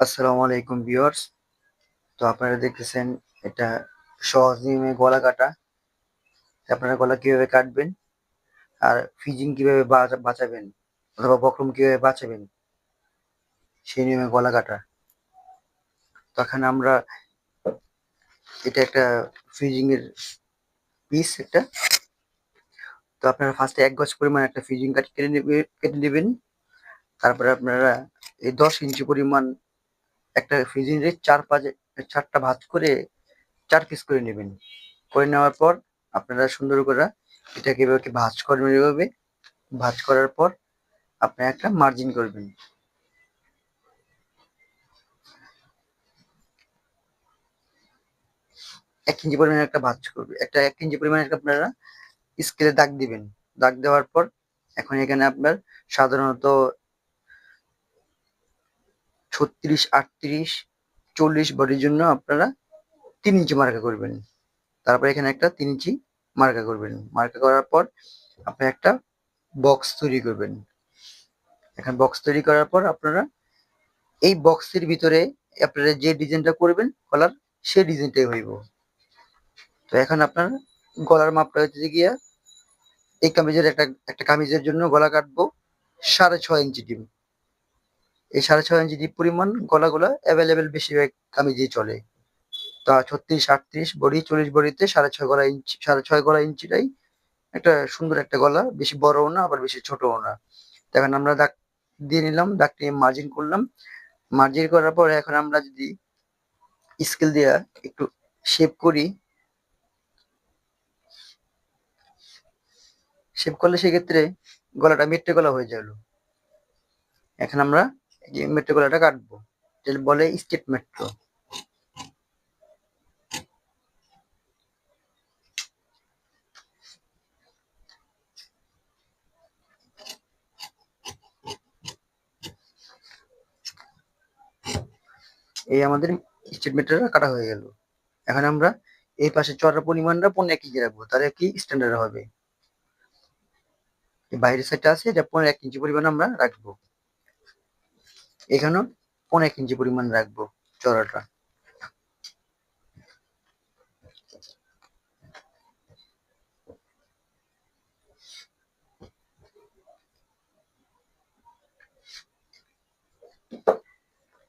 আসসালামু আলাইকুম ভিউয়ার্স। তো আপনারা দেখতেছেন এটা সহজ নিয়মে গলা কাটা। আপনারা গলা কিভাবে কাটবেন আর ফ্রিজিং কিভাবে বাঁচাবেন অথবা বক্রম কিভাবে বাঁচাবেন সেই নিয়মে গলা কাটা। তো এখানে আমরা এটা একটা ফ্রিজিং এর পিস একটা। তো আপনারা ফার্স্টে ১ গজ পরিমাণ একটা ফ্রিজিং কাঠ কেটে নেবেন। তারপরে আপনারা এই ১০ ইঞ্চি পরিমাণ একটা ফ্রিজিং এর ৪টা ভাঁজ করে ৪ পিস করে নেবেন। করে নেওয়ার পর আপনারা সুন্দর করে এটাকে এভাবে ভাঁজ করবেন। এভাবে ভাঁজ করার পর আপনি একটা মার্জিন করবেন। ১ ইঞ্চি পরিমাণে একটা ভাঁজ করবে। ১ ইঞ্চি পরিমাণে আপনারা স্কেলে দাগ দিবেন। দাগ দেওয়ার পর এখন এখানে আপনার সাধারণত ৩৬, ৩৮, ৪০ বডির জন্য আপনারা ৩ ইঞ্চি মার্কা করবেন। তারপর এখানে একটা ৩ ইঞ্চি মার্কা করবেন। মার্কা করার পর আপনি একটা বক্স তৈরি করবেন। এখন বক্স তৈরি করার পর আপনারা এই বক্সের ভিতরে আপনারা যে ডিজাইনটা করবেন গলার সেই ডিজাইনটাই হইব। তো এখন আপনার গলার মাপটা হচ্ছে গিয়া এই কামিজের একটা কামিজের জন্য গলা কাটবো ৬.৫ ইঞ্চি ডিপ। এই ৬.৫ ইঞ্চি ডিপ পরিমাণ গলাগুলা অ্যাভেলেবেল বেশিরভাগ কামিজেই চলে। তা ৩৬, ৩৮ বডি, ৪০ বডিতে ৬.৫ গলা ইঞ্চিটাই একটা সুন্দর একটা গলা। বেশি বড়ও না আবার বেশি ছোটও না। তো এখন আমরা দাগ দিয়ে নিলাম, দাগ নিয়ে মার্জিন করলাম। মার্জিন করার পরে এখন আমরা যদি স্কেল দিয়া একটু শেপ করি, শেপ করলে সেক্ষেত্রে গলাটা মেট্টে গলা হয়ে গেল। এখন আমরা এই যে মেট্রো গলাটা কাটবো, যেটা বলে স্ট্রেট মেট্রো। এই আমাদের স্ট্রেট মেট্রোটা কাটা হয়ে গেল। এখন আমরা এই পাশে চওড়ার পরিমাণটা ১৫ ইঞ্চি রাখবো, তাহলে কি স্ট্যান্ডার্ড হবে। বাইরের সাইডটা আছে এটা ১৫ ইঞ্চি পরিমাণ আমরা রাখবো। এখানেও ১৫ ইঞ্চি পরিমাণ রাখবো চওড়াটা।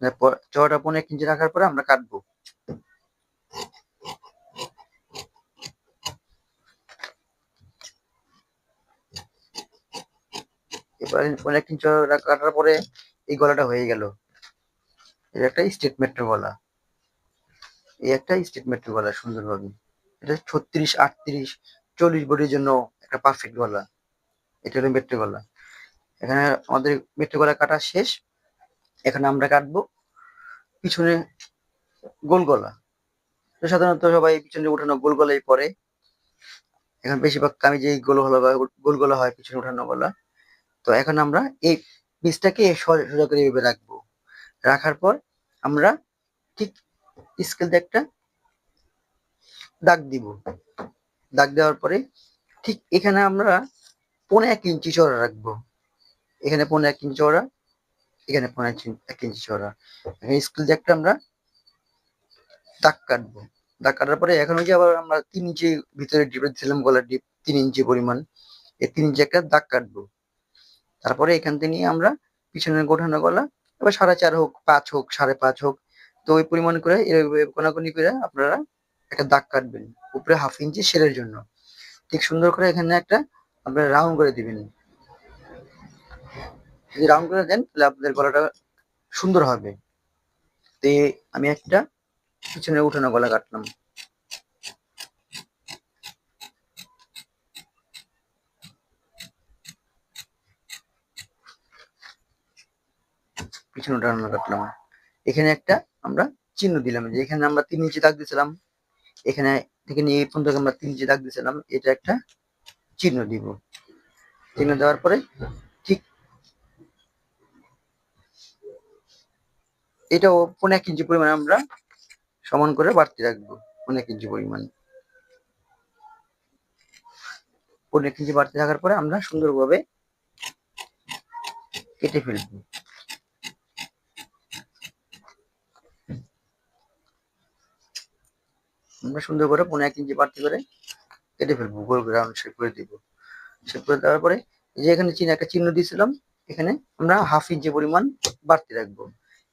তারপর চওড়াটা ১৫ ইঞ্চি রাখার পরে আমরা কাটবো। এবার ১৫ ইঞ্চি চওড়া কাটার পরে এই গলাটা হয়ে গেল। এটা একটা স্ট্রেট মেট্রো গলা। এই একটা স্ট্রেট মেট্রো গলা সুন্দরভাবে। এটা ৩৬, ৩৮, ৪০ বডির জন্য একটা পারফেক্ট গলা। এটা হলো মেট্রো গলা। এখানে আমাদের মেট্রো গলা কাটা শেষ। এখন আমরা কাটবো পিছনে গোল গলা। তো সাধারণত সবাই পিছনে উঠানো গোল গলাই পরে। এখন বেশিরভাগ কামিজে গোল গলা হয়, পিছনে উঠানো গলা। তো এখন আমরা এই পিসটাকে সোজা করে এভাবে রাখবো। রাখার পর আমরা ঠিক স্কেল দিয়ে একটা দাগ দিব। দাগ দেওয়ার পরে ঠিক এখানে আমরা ১৫ ইঞ্চি চওড়া রাখবো। এখানে ১৫ ইঞ্চি চওড়া, এখানে ১৫ ইঞ্চি চওড়া। স্কেল দিয়ে একটা আমরা দাগ কাটবো। দাগ কাটার পরে এখন ওই যে আবার আমরা ৩ ইঞ্চি ভিতরে ডিপ দিয়েছিলাম, গলার ডিপ ৩ ইঞ্চি পরিমাণ। এই ৩ ইঞ্চি একটা দাগ কাটবো। তারপরে এখান থেকে নিয়ে আমরা পিছনের গোঠানো গলা এবার ৪.৫ হোক, ৫ হোক, ৫.৫ হোক, তো ওই পরিমাণ করে এভাবে কোনাকুনি করে আপনারা একটা দাগ কাটবেন উপরে ১/২ ইঞ্চি সেলের জন্য। ঠিক সুন্দর করে এখানে একটা আপনারা রাউন্ড করে দিবেন। যদি রাউন্ড করে দেন তাহলে আপনাদের গলাটা সুন্দর হবে। তো আমি একটা পিছনে উঠানো গলা কাটলাম। পিছনে উঠানো কাটলাম। এখানে একটা আমরা চিহ্ন দিলাম, যে এখানে আমরা ৩ ইঞ্চি দাগ দিয়েছিলাম, এখানে থেকে নিয়ে এই পর্যন্ত আমরা ৩ ইঞ্চি দাগ দিয়েছিলাম, এটা একটা চিহ্ন দিব। চিহ্ন দেওয়ার পরে ঠিক এটাও ১৫ ইঞ্চি পরিমাণ আমরা সমান করে বাড়তি রাখবো। ১৫ ইঞ্চি পরিমাণ ১৫ ইঞ্চি বাড়তি রাখার পরে আমরা সুন্দরভাবে কেটে ফেলবো। আমরা সুন্দর করে 1.5 ইঞ্চি বাড়তি করে কেটে ফেলবো, গোল করে রাউন্ড শেপ করে দিব। শেপ করে দেওয়ার পরে এই যে এখানে একটা চিহ্ন দিয়েছিলাম, এখানে আমরা 1/2 ইঞ্চি পরিমাণ বাড়তি রাখবো।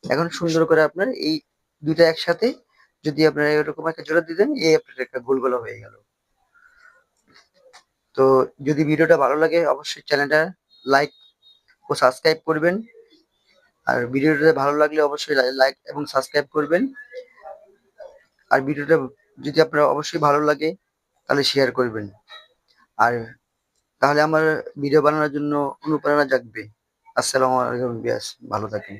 এখন সুন্দর করে আপনার এই দুইটা একসাথে যদি আপনারা এরকম একটা জোড়া দিয়ে দেন, এই আপনার একটা গোল গলা হয়ে গেল। তো যদি ভিডিওটা ভালো লাগে অবশ্যই চ্যানেলটা লাইক ও সাবস্ক্রাইব করবেন। আর ভিডিওটা ভালো লাগলে অবশ্যই লাইক এবং সাবস্ক্রাইব করবেন। আর ভিডিওটা যদি আপনার অবশ্যই ভালো লাগে তাহলে শেয়ার করবেন। আর তাহলে আমার ভিডিও বানানোর জন্য অনুপ্রেরণা জাগবে। আসসালামু আলাইকুম, ভালো থাকেন।